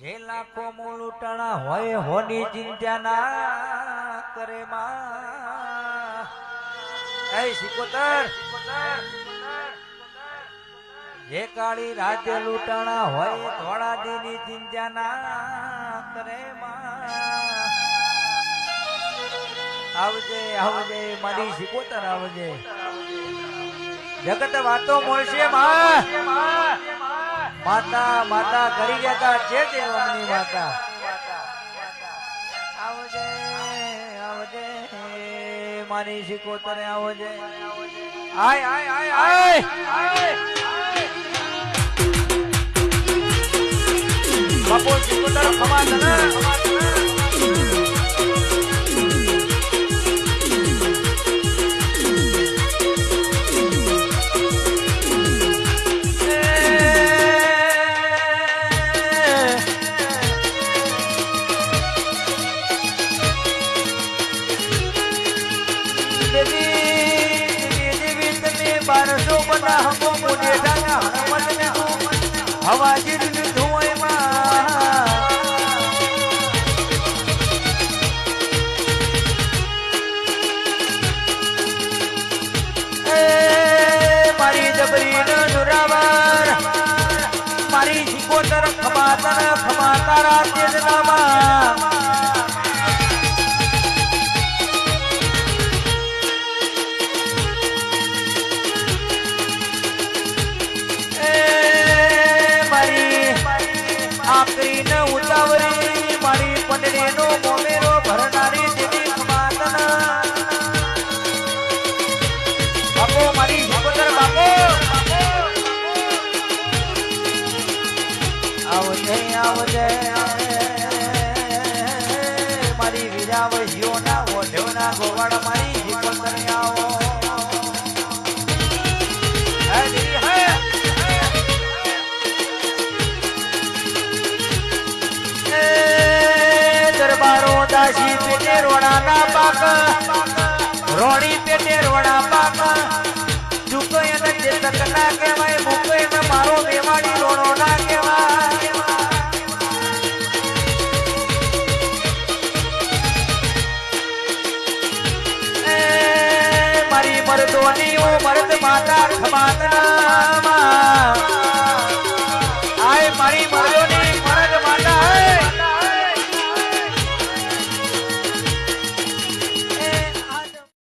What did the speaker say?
જે લાખો મૂલૂટણા હોય હોની ચિંતા ના કરે માં. એ સિકોતર જે કાળી રાજ્ય લૂંટાણા હોય થોડા દીની ચિંતા ના કરે માં. આવજે આવજે મારી સિકોતર આવજે. જગત વાતો મળશે માં. માતા માતા કરી જતા છે તે અમની માતા. આવજે આવજે મારી સિકોતર આવજે. આય આય આય આય બાપો સિકોતર ખમા તને. બારસો બના હમો મુને ડાના હનુમત ને હવાજીર ની ધોય માં. એ મારી જબરી ન નુરાવર મારી સિકોતર ખમાતારા તેજનામાં. આકરી ન ઉતાવરી મારી પંડરી નો મોમેરો ભરનારી દેવી ખમાતના. બાપો મારી સિકોતર બાપો આવજે આવજે મારી વીરાવજીઓના ઓઢોના ગોવાળ મારી સિકોતર આવો. હે દીદી હે દરબારો દાસી પેટે રોડા ના પાક રોડી પેટે રોડા પાક ચૂકો એને ચેતક ના કહેવાય મૂકો એને મારો મેવાડી રોડો ના કહેવાય. મારી મરદોની મરદ માતા ખમાતના.